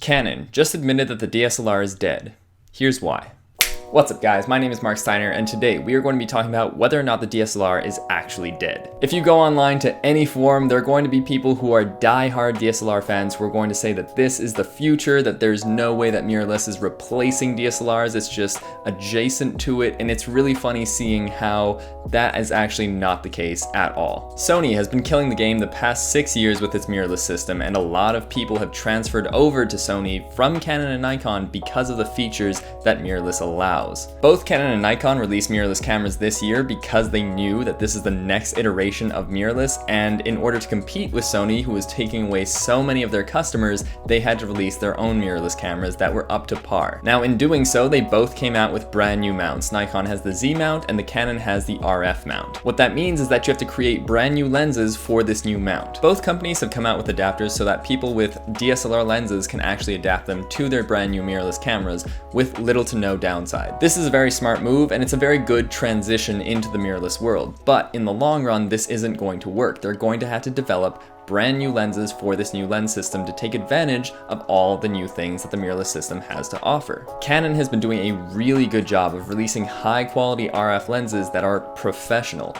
Canon just admitted that the DSLR is dead. Here's why. What's up guys, my name is Marc Steiner and today we are going to be talking about whether or not the DSLR is actually dead. If you go online to any forum, there are going to be people who are die-hard DSLR fans who are going to say that this is the future, that there's no way that mirrorless is replacing DSLRs, it's just adjacent to it, and it's really funny seeing how that is actually not the case at all. Sony has been killing the game the past 6 years with its mirrorless system, and a lot of people have transferred over to Sony from Canon and Nikon because of the features that mirrorless allows. Both Canon and Nikon released mirrorless cameras this year because they knew that this is the next iteration of mirrorless, and in order to compete with Sony, who was taking away so many of their customers, they had to release their own mirrorless cameras that were up to par. Now in doing so, they both came out with brand new mounts. Nikon has the Z mount and the Canon has the RF mount. What that means is that you have to create brand new lenses for this new mount. Both companies have come out with adapters so that people with DSLR lenses can actually adapt them to their brand new mirrorless cameras with little to no downside. This is a very smart move and it's a very good transition into the mirrorless world, but in the long run this isn't going to work. They're going to have to develop brand new lenses for this new lens system to take advantage of all the new things that the mirrorless system has to offer. Canon has been doing a really good job of releasing high quality RF lenses that are professional.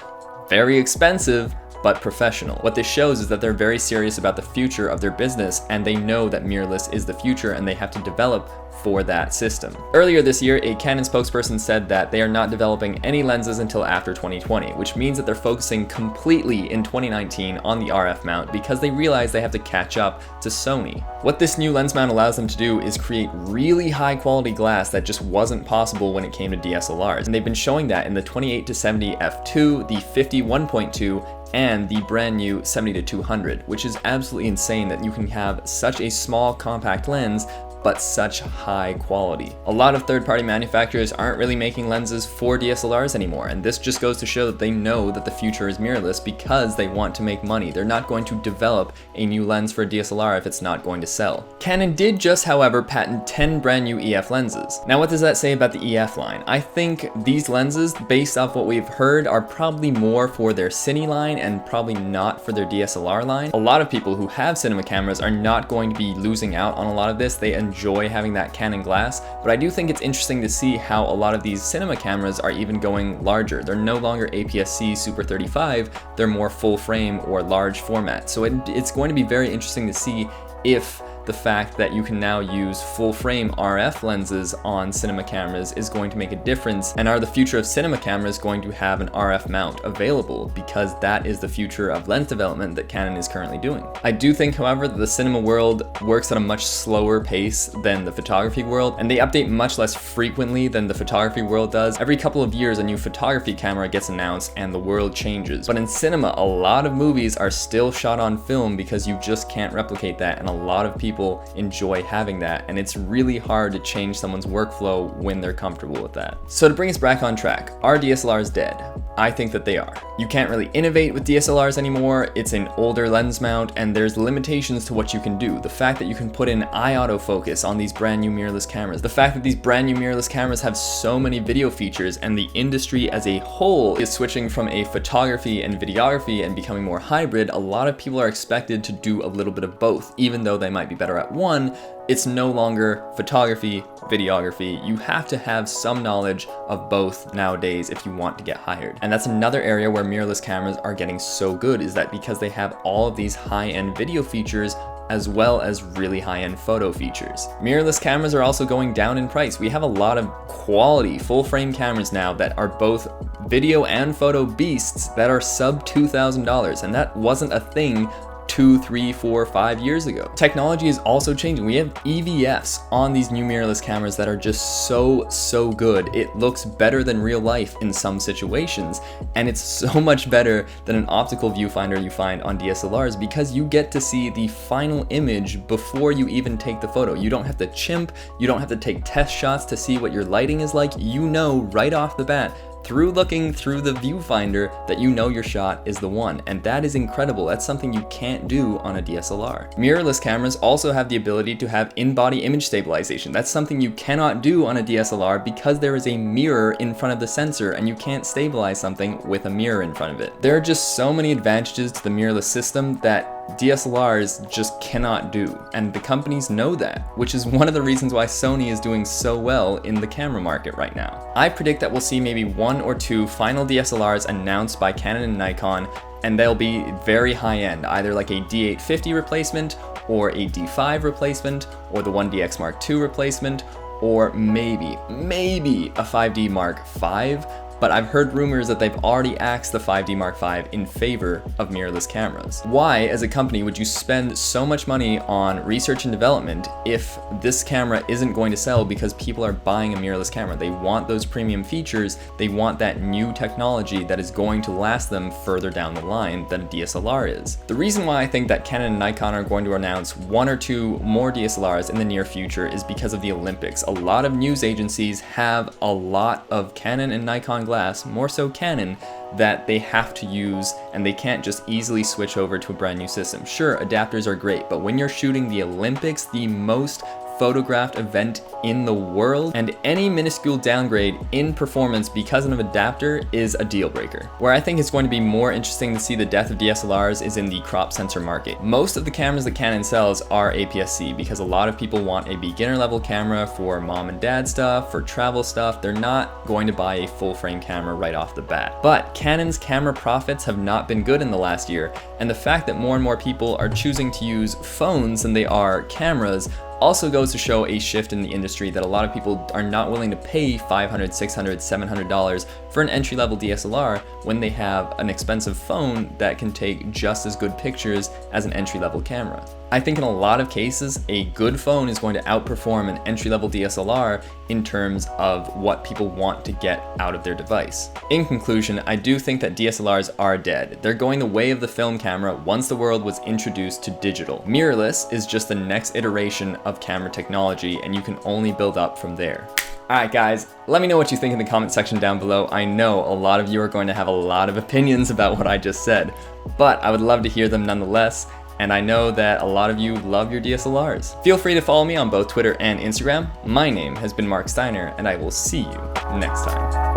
Very expensive, but professional. What this shows is that they're very serious about the future of their business and they know that mirrorless is the future and they have to develop for that system. Earlier this year, a Canon spokesperson said that they are not developing any lenses until after 2020, which means that they're focusing completely in 2019 on the RF mount because they realize they have to catch up to Sony. What this new lens mount allows them to do is create really high quality glass that just wasn't possible when it came to DSLRs. And they've been showing that in the 28-70 f2, the 50-1.2, and the brand new 70-200, which is absolutely insane that you can have such a small compact lens but such high quality. A lot of third-party manufacturers aren't really making lenses for DSLRs anymore, and this just goes to show that they know that the future is mirrorless because they want to make money. They're not going to develop a new lens for a DSLR if it's not going to sell. Canon did just, however, patent 10 brand new EF lenses. Now what does that say about the EF line? I think these lenses, based off what we've heard, are probably more for their Cine line and probably not for their DSLR line. A lot of people who have cinema cameras are not going to be losing out on a lot of this. They enjoy having that Canon glass, but I do think it's interesting to see how a lot of these cinema cameras are even going larger. They're no longer APS-C Super 35, they're more full frame or large format. So it's going to be very interesting to see if the fact that you can now use full frame RF lenses on cinema cameras is going to make a difference, and are the future of cinema cameras going to have an RF mount available, because that is the future of lens development that Canon is currently doing. I do think, however, that the cinema world works at a much slower pace than the photography world, and they update much less frequently than the photography world does. Every couple of years a new photography camera gets announced and the world changes. But in cinema, a lot of movies are still shot on film because you just can't replicate that, and a lot of people enjoy having that, and it's really hard to change someone's workflow when they're comfortable with that. So to bring us back on track, are DSLRs dead? I think that they are. You can't really innovate with DSLRs anymore. It's an older lens mount and there's limitations to what you can do. The fact that you can put in eye autofocus on these brand new mirrorless cameras, the fact that these brand new mirrorless cameras have so many video features, and the industry as a whole is switching from a photography and videography and becoming more hybrid. A lot of people are expected to do a little bit of both, even though they might be better at one. It's no longer photography, videography. You have to have some knowledge of both nowadays if you want to get hired. And that's another area where mirrorless cameras are getting so good, is that because they have all of these high-end video features as well as really high-end photo features. Mirrorless cameras are also going down in price. We have a lot of quality full-frame cameras now that are both video and photo beasts that are sub $2,000, and that wasn't a thing 2, 3, 4, 5 years ago. Technology is also changing. We have EVFs on these new mirrorless cameras that are just so good. It looks better than real life in some situations, and it's so much better than an optical viewfinder you find on DSLRs because you get to see the final image before you even take the photo. You don't have to chimp, you don't have to take test shots to see what your lighting is like. You know right off the bat, through looking through the viewfinder, that you know your shot is the one, and that is incredible. That's something you can't do on a DSLR. Mirrorless cameras also have the ability to have in-body image stabilization. That's something you cannot do on a DSLR because there is a mirror in front of the sensor and you can't stabilize something with a mirror in front of it. There are just so many advantages to the mirrorless system that DSLRs just cannot do, and the companies know that, which is one of the reasons why Sony is doing so well in the camera market right now. I predict that we'll see maybe 1 or 2 final DSLRs announced by Canon and Nikon, and they'll be very high-end, either like a D850 replacement, or a D5 replacement, or the 1DX Mark II replacement, or maybe a 5D Mark V, but I've heard rumors that they've already axed the 5D Mark V in favor of mirrorless cameras. Why, as a company, would you spend so much money on research and development if this camera isn't going to sell because people are buying a mirrorless camera? They want those premium features, they want that new technology that is going to last them further down the line than a DSLR is. The reason why I think that Canon and Nikon are going to announce 1 or 2 more DSLRs in the near future is because of the Olympics. A lot of news agencies have a lot of Canon and Nikon glass, more so Canon, that they have to use, and they can't just easily switch over to a brand new system. Sure, adapters are great, but when you're shooting the Olympics, the most photographed event in the world, and any minuscule downgrade in performance because of an adapter is a deal breaker. Where I think it's going to be more interesting to see the death of DSLRs is in the crop sensor market. Most of the cameras that Canon sells are APS-C because a lot of people want a beginner level camera for mom and dad stuff, for travel stuff. They're not going to buy a full frame camera right off the bat. But Canon's camera profits have not been good in the last year, and the fact that more and more people are choosing to use phones than they are cameras also goes to show a shift in the industry that a lot of people are not willing to pay $500, $600, $700 for an entry-level DSLR when they have an expensive phone that can take just as good pictures as an entry-level camera. I think in a lot of cases, a good phone is going to outperform an entry-level DSLR in terms of what people want to get out of their device. In conclusion, I do think that DSLRs are dead. They're going the way of the film camera once the world was introduced to digital. Mirrorless is just the next iteration of camera technology, and you can only build up from there. Alright guys, let me know what you think in the comment section down below. I know a lot of you are going to have a lot of opinions about what I just said, but I would love to hear them nonetheless. And I know that a lot of you love your DSLRs. Feel free to follow me on both Twitter and Instagram. My name has been Marc Steiner, and I will see you next time.